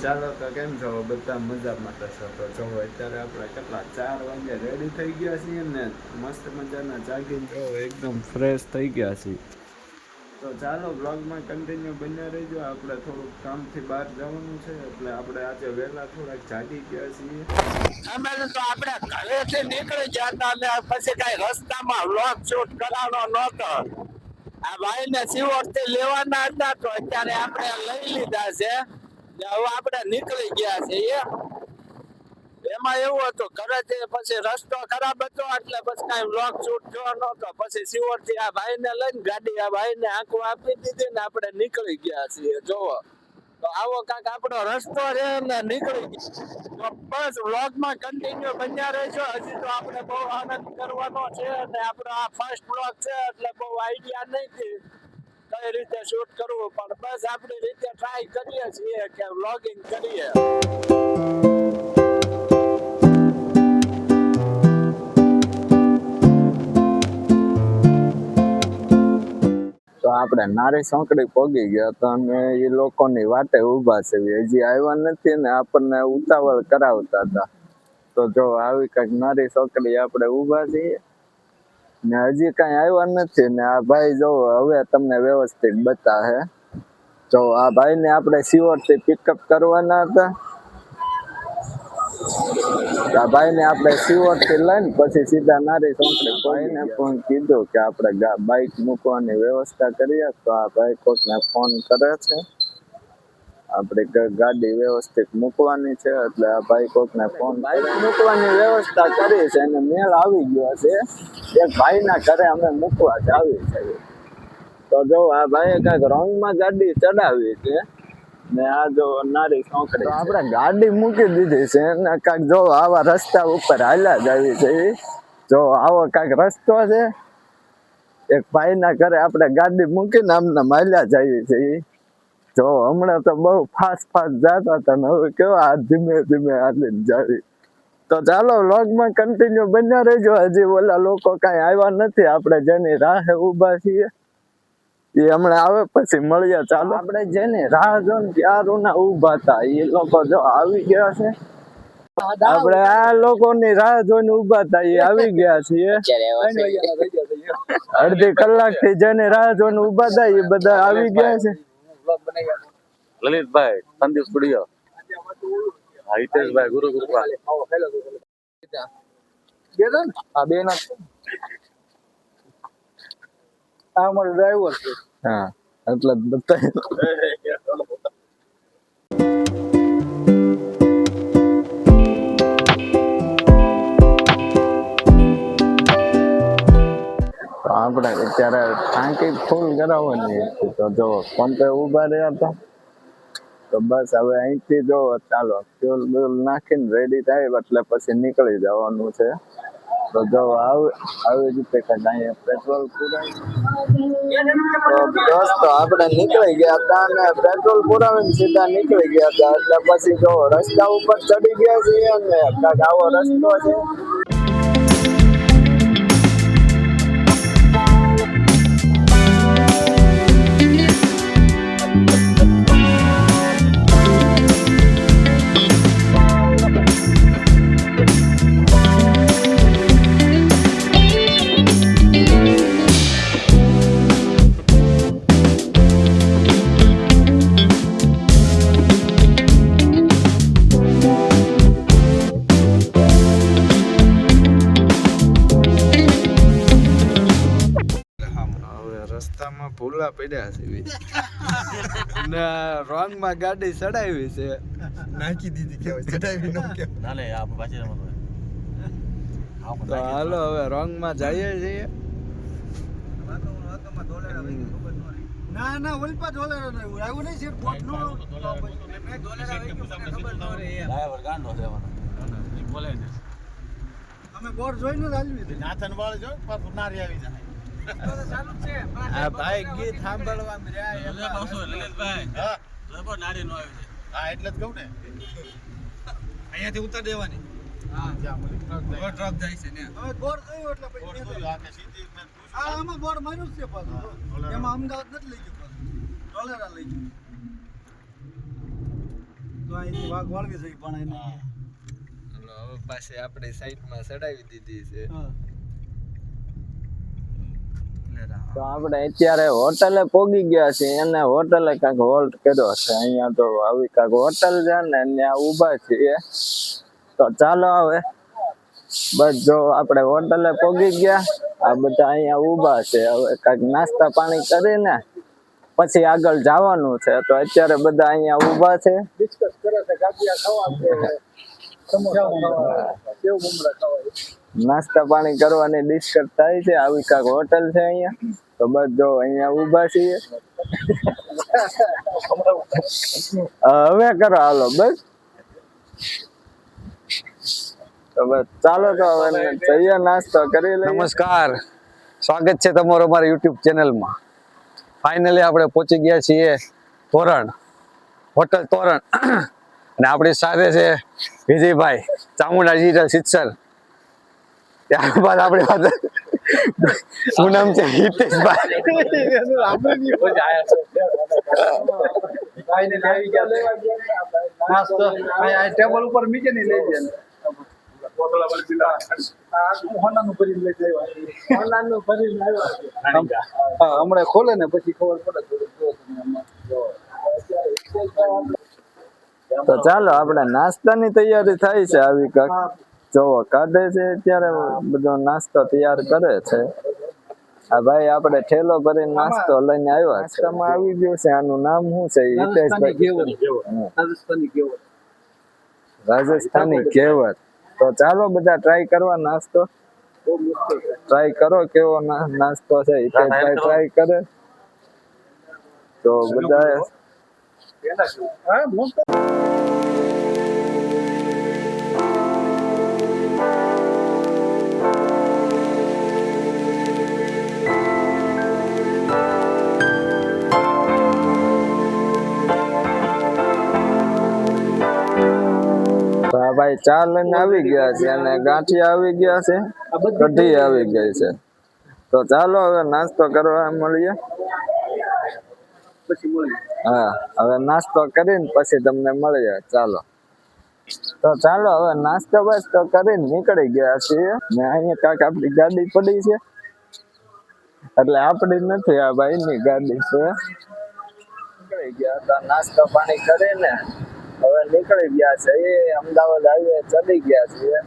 ચાલો તો કેમ છો બધા મજામાં થશો તો જો અત્યારે આપણે કેટલા 4 વાગે રેડી થઈ ગયા છીએ ને મસ્ત મજાના જાગીને જો એકદમ ફ્રેશ થઈ ગયા છીએ તો ચાલો બ્લોગમાં કન્ટિન્યુ બન્યા રહેજો આપણે થોડુંક કામથી બહાર જવાનું છે એટલે આપણે આજે વહેલા થોડાક જાગી ગયા છીએ અમે તો આપણે ઘરેથી નીકળી ગયા હતા અને પછી કઈ રસ્તામાં વ્લોગ શૂટ કરવાનો નહોતો આ ભાઈને સિવોરથી લેવાના હતા તો અત્યારે આપણે લઈ લીધા છે હવે આપણે નીકળી ગયા છીએ એમાં એવું હતું ઘરેથી પછી રસ્તો ખરાબ હતો એટલે પછી કઈ વ્લોગ શૂટ થયો નહોતો પછી સિવોરથી આ ભાઈને લઈને ગાડી આ ભાઈને આંખો આપી દીધી ને આપણે નીકળી ગયા છીએ જોવો તો આવો કાંક આપણો રસ્તો છે ને નીકળી ગયો તો બસ વ્લોગમાં કન્ટિન્યુ બન્યા રહેજો હજી તો આપણે બહુ આનંદ કરવાનો છે અને આપણો આ ફર્સ્ટ વ્લોગ છે એટલે બહુ આઈડિયા નથી કઈ રીતે શૂટ કરવું પણ બસ આપણી રીતે ટ્રાય કરીએ છીએ કે વ્લોગિંગ કરીએ તો આપણે નારી સોંકડી પોગી ગયા તો અમે એ લોકોની વાટે ઊભા છે હજી આવ્યા નથી ને આપણને ઉતાવળ કરાવતા હતા તો જો આવી કઈક નારી સોંકડી આપણે ઊભા છીએ ને હજી કઈ આવ્યા નથી ને આ ભાઈ જો હવે તમને વ્યવસ્થિત બતાવે જો આ ભાઈને આપણે સિવોરથી પિકઅપ કરવાના હતા આ ભાઈને આપણે સિવોરથી લઈને પછી સીધા નારી સોંકડી ભાઈને પણ કીધું કે આપણે બાઇક મૂકવાની વ્યવસ્થા કરીએ તો આ ભાઈ કોકને ફોન કરે છે આપણે ગાડી વ્યવસ્થિત મૂકવાની છે એટલે આ ભાઈ કોકને ફોન બાઇક મૂકવાની વ્યવસ્થા કરી છે અને મેળ આવી ગયો છે એક ભાઈના ઘરે અમે મૂકવા જ આવી છે તો જો આ ભાઈએ કાંઈક રોંગમાં ગાડી ચડાવી છે ને આ જો નારી સોંકડી આપણે ગાડી મૂકી દીધી છે ને કાંઈક જો આવા રસ્તા ઉપર હાલ્યા જ આવી છે જો આવો કાંઈક રસ્તો છે એક ભાઈના ઘરે આપણે ગાડી મૂકીને આમને હાલ્યા જ આવી છે જો હમણાં તો બહુ ફાસ્ટ જતા હતા ને હવે કેવા ધીમે ધીમે હાલીને જાવી તો ચાલો વ્લોગમાં કન્ટિન્યુ બન્યા રહેજો હજી ઓલા લોકો કાંઈ આવ્યા નથી આપણે જેની રાહે ઊભા છીએ એ હમણાં આવે પછી મળીએ ચાલો આપણે જેની રાહ જો ને ત્યારના ઊભા હતા એ લોકો જો આવી ગયા છે આપણે આ લોકોની રાહ જોઈને ઊભા હતા એ આવી ગયા છીએ અડધી કલાકથી જેની રાહ જોઈને ઊભા હતા એ બધા આવી ગયા છે લલિતભાઈ સંદીપ સ્ટુડિયો હિતેશભાઈ ગુરુ કૃપા આ બે ના આ અમારો ડ્રાઈવર છે હા એટલે બતાય આપણે અત્યારે ટાંકી ફૂલ કરાવવાની હતી તો જો પંપે ઉભા રહ્યા હતા તો બસ હવે અહીંથી જો ચાલો ફ્યુલ બ્યુલ નાખીને રેડી થાય એટલે પછી નીકળી જવાનું છે તો જો આવી રીતે કઈ અહીંયા પેટ્રોલ પુરાય તો દોસ્તો આપણે નીકળી ગયા હતા અને પેટ્રોલ પુરાવીને સીધા નીકળી ગયા હતા એટલે પછી જો રસ્તા ઉપર ચડી ગયા છીએ અને કાંઈક આવો રસ્તો છે રસ્તામાં ભૂલા પડ્યા છે ને રોંગ માં ગાડી ચડાવી છે નાખી દીધી કેવાય ચડાવી ન કે ના લે આ પાછી રમત તો હાલો હવે રોંગ માં જઈએ છીએ ના ના ઓલપા ડોલેરો ન આવ્યો નહીં છે પોટનો ડ્રાઈવર ગાંડો છે મને બોલે ને અમે બોર્ડ જોઈને જ હાલવી હતી નાથન વાળ જો પર નારી આવી જાય આ ભાઈ ગીત સાંભળવા લલિતભાઈ હા જબર નારી નો આવી છે હા એટલે જ કહું ને અહીંયાથી ઉતાર દેવાની હા જા મને ટ્રક જાય છે ને હવે બોર્ડ જોયું એટલે પછી આ કે સીધી આ આમાં બોર્ડ માન્યું છે પાછું એમાં અમદાવાદ નથી લઈ ગયો પાછું ડોલેરા લઈ ગયો તો તો અહીંથી વાઘ વાળવી જઈ પણ એને ચાલો હવે પાછી આપણે સાઈડમાં ચડાવી દીધી છે તો આપણે અત્યારે હોટલે પોગી ગયા છીએ અને હોટલે કાંઈક હોલ્ટ કર્યો છે અહીંયા તો આવી કાંઈક હોટલ છે ને ત્યાં ઊભા છીએ તો ચાલો હવે બસ જો આપણે હોટલે પોગી ગયા આ બધા અહીંયા ઊભા છે હવે કાંઈક નાસ્તા પાણી કરીને પછી આગળ જવાનું છે તો અત્યારે બધા અહીંયા ઊભા છે ડિસ્કસ કરે છે ગાંઠિયા ખાવા છે સમોસા ખાવા સેવ મમરા ખાવા નાસ્તા પાણી કરવાની ડિસ્કસ થાય છે આવી કાંઈક હોટલ છે અહીંયા તો બસ જો અહીંયા ઊભા છીએ હવે કરો હાલો બસ તો બસ ચાલો તો હવે જઈએ નાસ્તો કરી લઈએ નમસ્કાર, સ્વાગત છે તમારું અમારા યુટ્યુબ ચેનલમાં. ફાઇનલી આપણે પહોંચી ગયા છીએ તોરણ, હોટલ તોરણ, અને આપણી સાથે છે વિજયભાઈ ચામુંડા ડિજિટલ શિક્ષણ. ત્યારબાદ આપણી પાસે શું નામ છે હિતેશભાઈ. નાસ્તો આ ટેબલ ઉપર મીકે ની લઈ જાય હોનાનું ભરીને લઈ જાય હોનાનું ભરીને આવ્યા હા હમણાં ખોલે ને પછી ખબર પડે તો ચાલો આપણે નાસ્તાની તૈયારી થાય છે આવી કાંઈક જોવો કાઢે છે અત્યારે બધો નાસ્તો તૈયાર કરે છે આ ભાઈ આપણે ઠેલો ભરીને નાસ્તો લઈને આવ્યા છે નાસ્તામાં આવી ગયું છે આનું નામ શું છે હિતેશભાઈ રાજસ્થાની કેવર રાજસ્થાની ઘેવર તો ચાલો બધા ટ્રાય કરવા નાસ્તો ટ્રાય કરો કેવો નાસ્તો છે હિતેશભાઈ ટ્રાય કરે તો બધા ભાઈ ચા લઈને આવી ગયા છે અને ગાંઠિયા આવી ગયા છે કઢી આવી ગઈ છે તો ચાલો હવે નાસ્તો કરવા મળીએ હા હવે નાસ્તો કરીને પછી તમને મળીએ ચાલો તો ચાલો હવે નાસ્તો બસ તો કરીને નીકળી ગયા છીએ ને અહીંયા કાંઈક આપણી ગાડી પડી છે એટલે આપણી નથી આ ભાઈની ગાડી છે નીકળી ગયા હતા નાસ્તો પાણી કરીને હવે નીકળી ગયા છે એ અમદાવાદ હાઈવે ચડી ગયા છીએ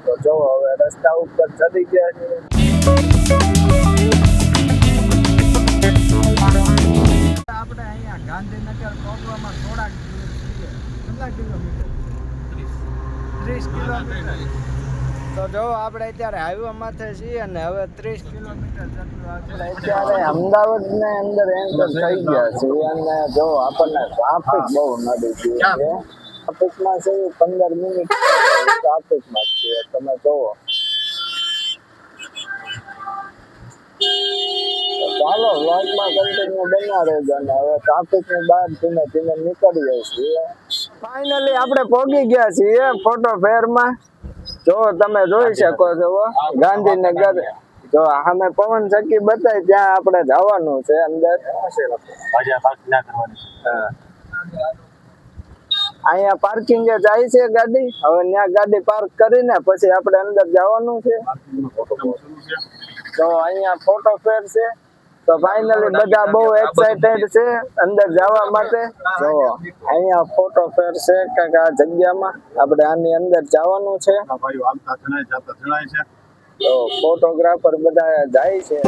તો જો હવે રસ્તા ઉપર ચડી ગયા છીએ આપણે અહીંયા ગાંધીનગર પહોંચવામાં થોડાક કેટલા કિલોમીટર 30 કિલોમીટર તો જો આપણે અત્યારે હાઈવે માથે છીએ ને હવે 30 કિલોમીટર જેટલું અત્યારે અમદાવાદ ને અંદર એન્ટર થઈ ગયા છીએ અને જો આપણને ટ્રાફિક બહુ નડી ગયું છે ટ્રાફિકમાં છે 15 મિનિટ ટ્રાફિકમાં છીએ તમે જોવો ચાલો વ્લોગમાં કન્ટિન્યુ બન્યા રહેજો અને હવે ટ્રાફિકની બહાર ધીમે ધીમે નીકળીએ છીએ ફાઇનલી આપણે પહોંચી ગયા છીએ ફોટો ફેરમાં જો તમે જોઈ શકો છો ગાંધીનગર જો સામે પવન ચક્કી બતાવી ત્યાં આપણે જવાનું છે અંદર અહીંયા પાર્કિંગ જાય છે ગાડી હવે ત્યાં ગાડી પાર્ક કરીને પછી આપણે અંદર જવાનું છે તો અહીંયા ફોટો ફેર છે તો ફાઇનલી બધા બહુ એક્સાઇટેડ છે અંદર જવા માટે જો અહીંયા ફોટો ફેર છે કાંઈક આ જગ્યામાં આપણે આની અંદર જવાનું છે તો ફોટોગ્રાફર બધા જાય છે